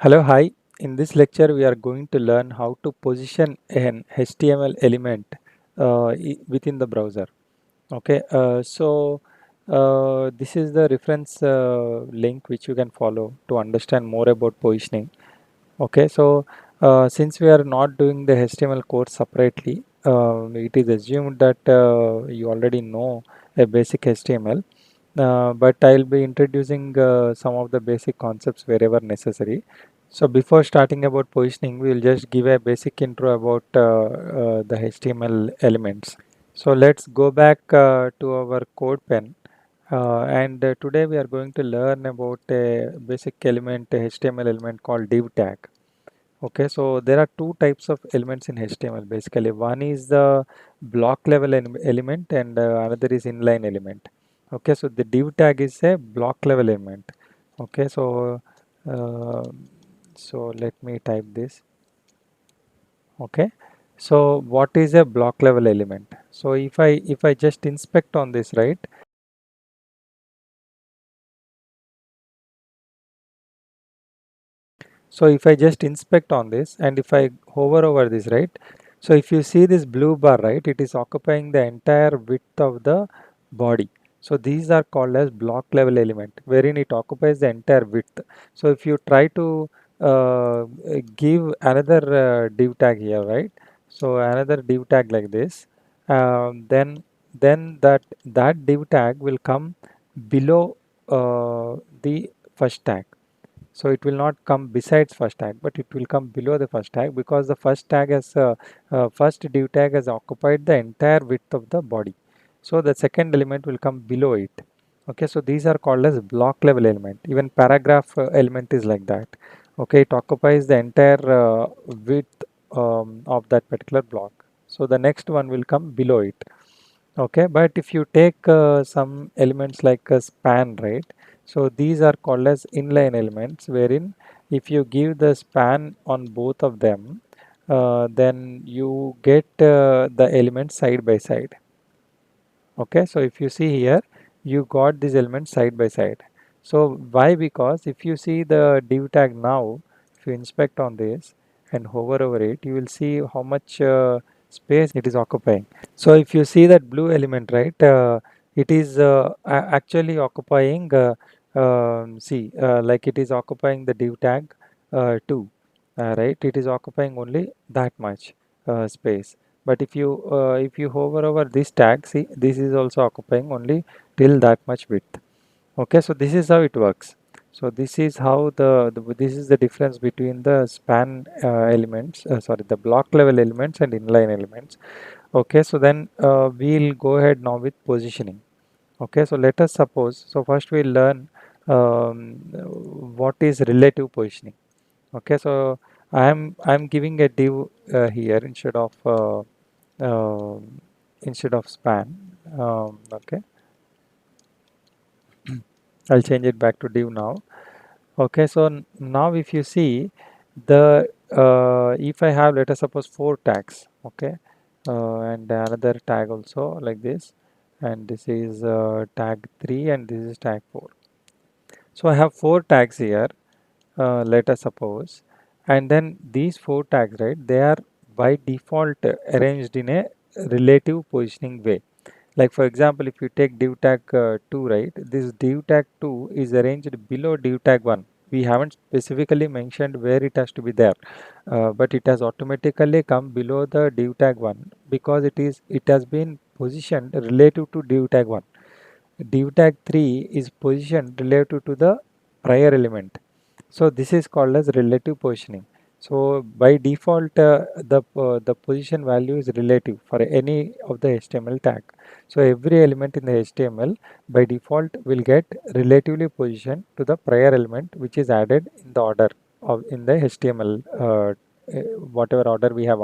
Hello, hi. In this lecture, we are going to learn how to position an HTML element within the browser. Okay, this is the reference link which you can follow to understand more about positioning. Okay, since we are not doing the HTML course separately, it is assumed that you already know a basic HTML. But I'll be introducing some of the basic concepts wherever necessary. So before starting about positioning, we will just give a basic intro about the HTML elements. So let's go back to our code pen. And today we are going to learn about a basic element, a HTML element called div tag. Okay, so there are two types of elements in HTML basically. One is the block level element and another is inline element. Okay, so the div tag is a block level element. Okay, uh, so let me type this. Okay, so what is a block level element? So if I just inspect on this, right? So if I just inspect on this and if I hover over this, right? So if you see this blue bar, right, it is occupying the entire width of the body. So these are called as block level element wherein it occupies the entire width. So if you try to give another div tag here, right? So another div tag like this, then that div tag will come below the first tag. So it will not come besides first tag, but it will come below the first tag because the first tag has first div tag has occupied the entire width of the body. So the second element will come below it. Okay, so these are called as block level element. Even paragraph element is like that. Okay, it occupies the entire width of that particular block. So the next one will come below it. Okay, but if you take some elements like a span, right? So these are called as inline elements, wherein if you give the span on both of them, then you get the elements side by side. Okay, so if you see here, you got these elements side by side. So why? Because if you see the div tag now, if you inspect on this and hover over it, you will see how much space it is occupying. So if you see that blue element, right, it is actually occupying, like it is occupying the div tag 2, right? It is occupying only that much space. But if you hover over this tag, see this is also occupying only till that much width. Okay, so this is how it works. So this is how this is the difference between the span elements, sorry, the block level elements and inline elements. Okay, so then we'll go ahead now with positioning. Okay, so let us suppose. So first we'll learn what is relative positioning. Okay, so I'm giving a div here uh, instead of span. Okay, I'll change it back to div now. Okay, so now if you see the if I have, let us suppose, four tags. Okay, and another tag also like this, and this is tag 3 and this is tag 4. So I have four tags here, let us suppose, and then these four tags, right, they are by default arranged in a relative positioning way. Like for example, if you take div tag 2, right, this div tag 2 is arranged below div tag 1. We haven't specifically mentioned where it has to be there, but it has automatically come below the div tag 1 because it has been positioned relative to div tag 1. Div tag 3 is positioned relative to the prior element. So this is called as relative positioning. So by default, the position value is relative for any of the HTML tag. So every element in the HTML by default will get relatively positioned to the prior element which is added in the order of in the HTML. Whatever order we have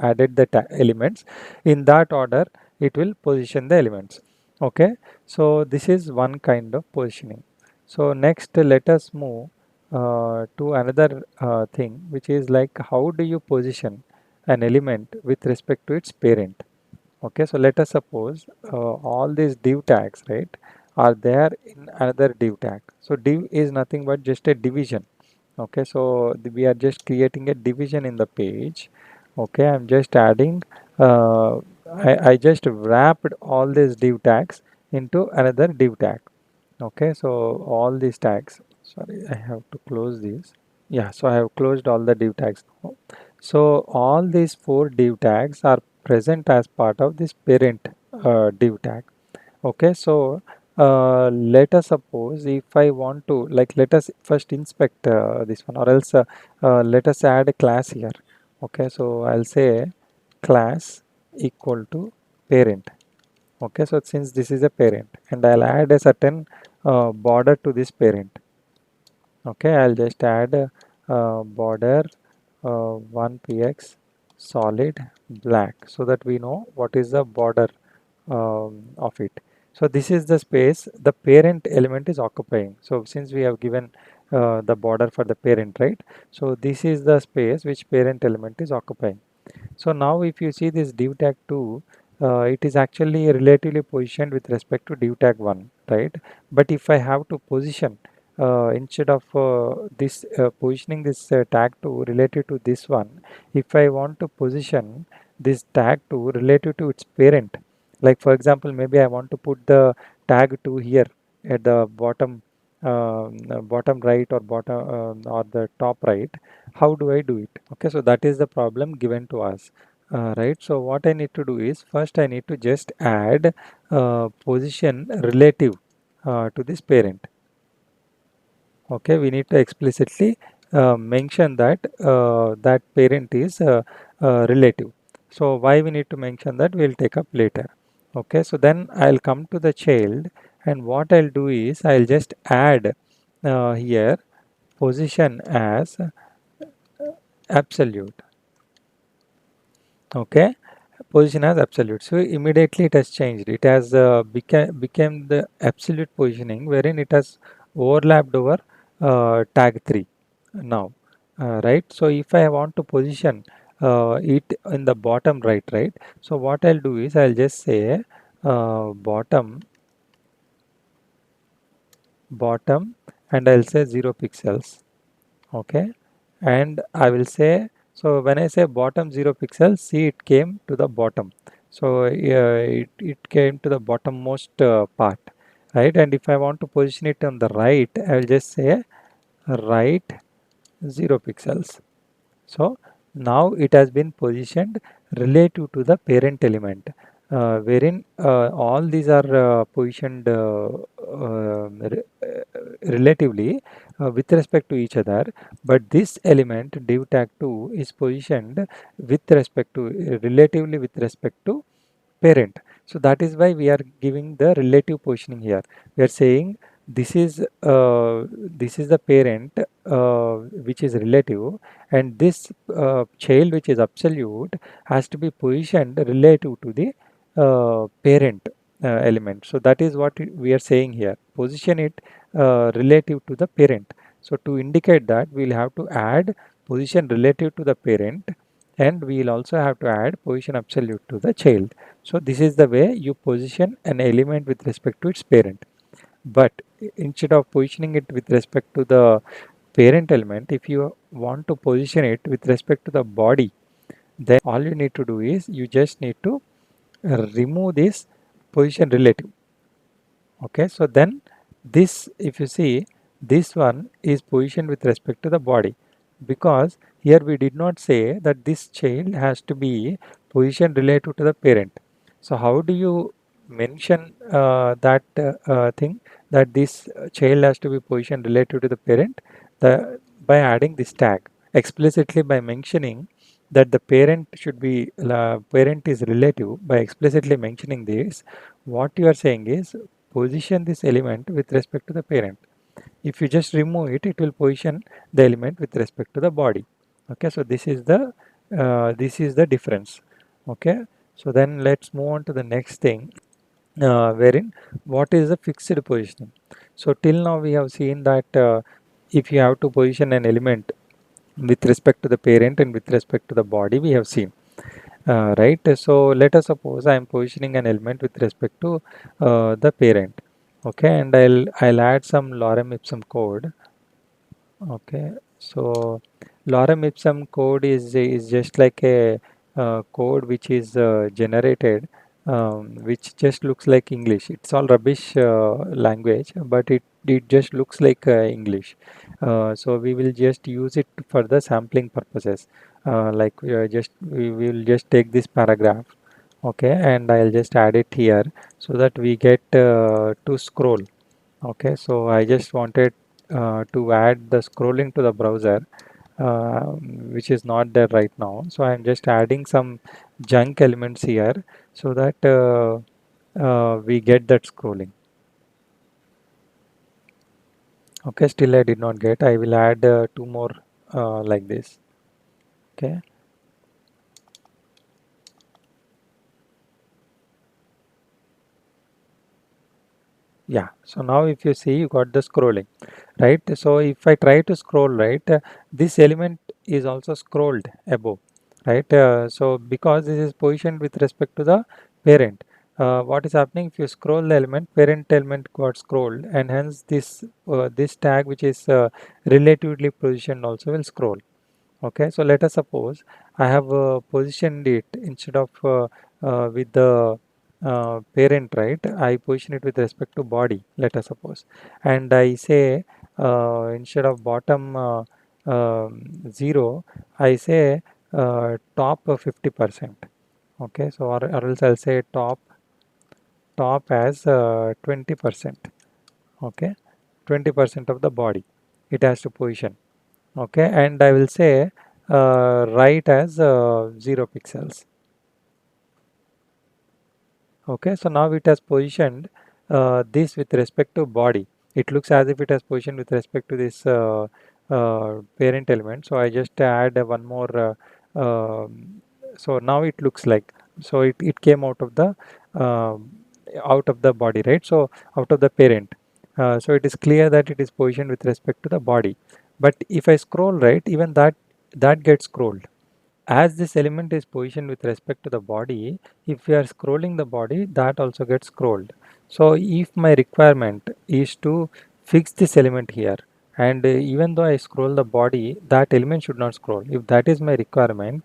added the elements, in that order it will position the elements. Okay, so this is one kind of positioning. So next, let us move to another thing, which is like how do you position an element with respect to its parent. Okay, so let us suppose all these div tags, right, are there in another div tag. So div is nothing but just a division. Okay, so we are just creating a division in the page. Okay, I'm just adding, I just wrapped all these div tags into another div tag. Okay, so all these tags, sorry, I have to close these. Yeah, so I have closed all the div tags now. So all these four div tags are present as part of this parent div tag. Okay, so let us suppose if I want to, like, let us first inspect this one, or else let us add a class here. Okay, so I'll say class equal to parent. Okay, so since this is a parent, and I'll add a certain border to this parent. Okay, I'll just add border 1px solid black, so that we know what is the border of it. So this is the space the parent element is occupying. So since we have given the border for the parent, right? So this is the space which parent element is occupying. So now if you see this div tag 2, it is actually relatively positioned with respect to div tag 1, right? But if I have to position instead of this positioning this tag 2 related to this one, if I want to position this tag 2 related to its parent, like for example, maybe I want to put the tag 2 here at the bottom right, or bottom or the top right. How do I do it? Okay, so that is the problem given to us. Right, so what I need to do is, first I need to just add position relative to this parent. Okay, we need to explicitly mention that that parent is relative. So why we need to mention that, we'll take up later. Okay, so then I'll come to the child, and what I'll do is I'll just add here position as absolute. Okay, position as absolute. So immediately it has changed. It has became the absolute positioning, wherein it has overlapped over tag 3 now. Right. So if I want to position it in the bottom right. So what I'll do is I'll just say bottom, and I'll say 0 pixels. Okay, and I will say, so when I say bottom 0 pixels, see, it came to the bottom. So it came to the bottommost part, right? And if I want to position it on the right, I will just say right 0 pixels. So now it has been positioned relative to the parent element, wherein all these are positioned relatively with respect to each other, but this element div tag 2 is positioned with respect to relatively with respect to parent. So that is why we are giving the relative positioning here. We are saying this is the parent which is relative, and this child which is absolute has to be positioned relative to the parent element. So that is what we are saying here. Position it relative to the parent. So to indicate that, we'll have to add position relative to the parent, and we'll also have to add position absolute to the child. So this is the way you position an element with respect to its parent. But instead of positioning it with respect to the parent element, if you want to position it with respect to the body, then all you need to do is you just need to remove this position relative. Okay, so then this, if you see, this one is positioned with respect to the body, because here we did not say that this child has to be positioned relative to the parent. So how do you mention that thing, that this child has to be positioned relative to the parent? By adding this tag explicitly, by mentioning that the parent should be parent is relative, by explicitly mentioning this, what you are saying is position this element with respect to the parent. If you just remove it, it will position the element with respect to the body. Okay, so this is the difference. Okay, so then let's move on to the next thing, wherein what is the fixed positioning. So till now we have seen that if you have to position an element with respect to the parent and with respect to the body, we have seen. Right, so let us suppose I am positioning an element with respect to the parent. Okay, and I'll add some lorem ipsum code. Okay, So lorem ipsum code is just like a code which is generated, which just looks like English. It's all rubbish language, but it just looks like English. So we will just use it for the sampling purposes. Like we will just take this paragraph, okay, and I'll just add it here so that we get to scroll. Okay, so I just wanted to add the scrolling to the browser, which is not there right now. So I'm just adding some junk elements here so that we get that scrolling. Okay, still I did not get. I will add two more like this. Okay. Yeah, so now if you see, you got the scrolling, right? So if I try to scroll, right, this element is also scrolled above, right? So because this is positioned with respect to the parent, what is happening if you scroll the element, parent element got scrolled, and hence this tag which is relatively positioned also will scroll. Okay, so let us suppose I have positioned it instead of with the parent, right? I position it with respect to body, let us suppose, and I say instead of bottom 0, I say top 50%. Okay, so or else I'll say top as 20%. Okay, 20% of the body it has to position. Okay, and I will say right as 0 pixels. Okay, so now it has positioned this with respect to body. It looks as if it has positioned with respect to this parent element. So I just add one more. So now it looks like, so it came uh, out of the body, right? So out of the parent. So it is clear that it is positioned with respect to the body. But if I scroll right, even that gets scrolled. As this element is positioned with respect to the body, if we are scrolling the body, that also gets scrolled. So if my requirement is to fix this element here, and even though I scroll the body, that element should not scroll. If that is my requirement,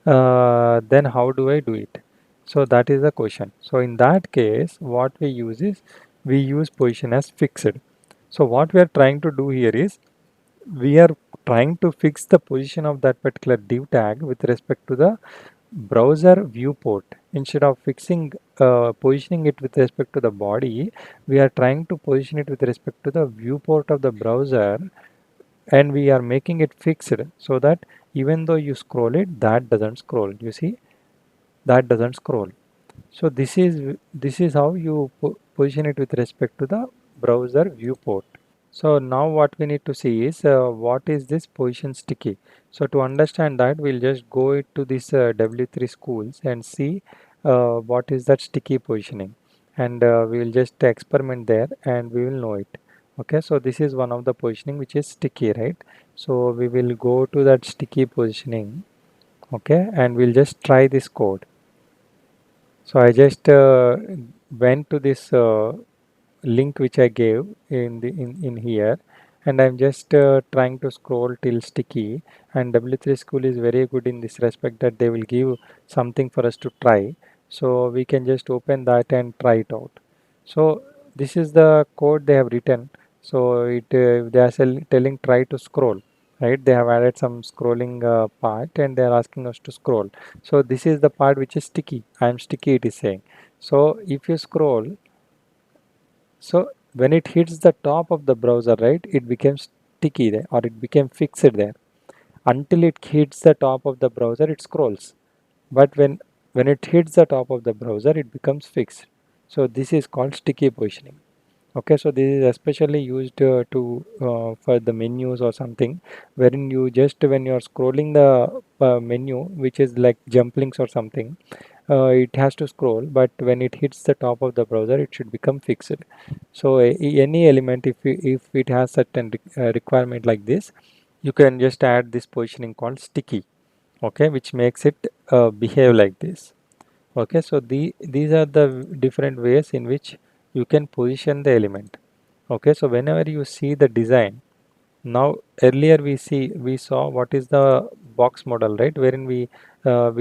then how do I do it? So that is the question. So in that case, what we use is we use position as fixed. So what we are trying to do here is we are trying to fix the position of that particular div tag with respect to the browser viewport. Instead of fixing positioning it with respect to the body, we are trying to position it with respect to the viewport of the browser, and we are making it fixed so that even though you scroll it, that doesn't scroll. You see, that doesn't scroll. So this is how you position it with respect to the browser viewport. So now what we need to see is what is this position sticky. So to understand that, we'll just go to this W3 schools and see what is that sticky positioning, and we will just experiment there and we will know it. Okay, so this is one of the positioning which is sticky, right? So we will go to that sticky positioning, okay, and we'll just try this code. So I just went to this link which I gave in here, and I'm just trying to scroll till sticky. And W3 School is very good in this respect that they will give something for us to try. So we can just open that and try it out. So this is the code they have written. So they are telling try to scroll. Right, they have added some scrolling part and they are asking us to scroll. So this is the part which is sticky. I am sticky, it is saying. So if you scroll, so when it hits the top of the browser, right, it becomes sticky there, or it became fixed there. Until it hits the top of the browser, it scrolls. But when it hits the top of the browser, it becomes fixed. So this is called sticky positioning. Okay, so this is especially used to for the menus or something, wherein you just when you are scrolling the menu, which is like jump links or something, it has to scroll. But when it hits the top of the browser, it should become fixed. So any element, if it has certain requirement like this, you can just add this positioning called sticky. Okay, which makes it behave like this. Okay, so these are the different ways in which you can position the element. Okay, so whenever you see the design, Now earlier we saw what is the box model, right, wherein we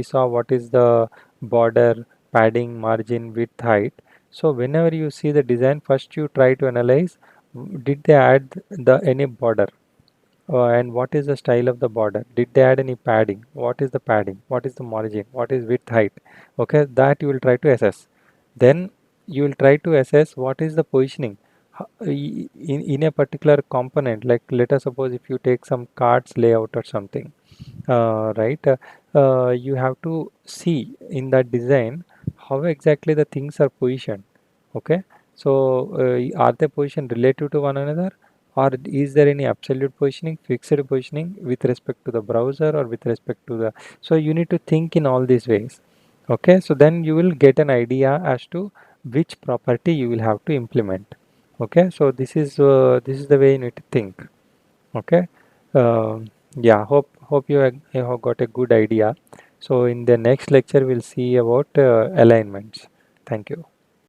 saw what is the border, padding, margin, width, height. So whenever you see the design, first you try to analyze, did they add the any border, and what is the style of the border, did they add any padding, what is the padding, what is the margin, what is width, height. Okay, that you will try to assess. Then you will try to assess what is the positioning in a particular component. Like let us suppose if you take some cards layout or something, right, you have to see in that design how exactly the things are positioned. Okay, so are they positioned relative to one another, or is there any absolute positioning, fixed positioning with respect to the browser or with respect to the, so you need to think in all these ways. Okay, so then you will get an idea as to which property you will have to implement. Okay, so this is the way you need to think. Okay, yeah, hope you have got a good idea. So in the next lecture we'll see about alignments. Thank you.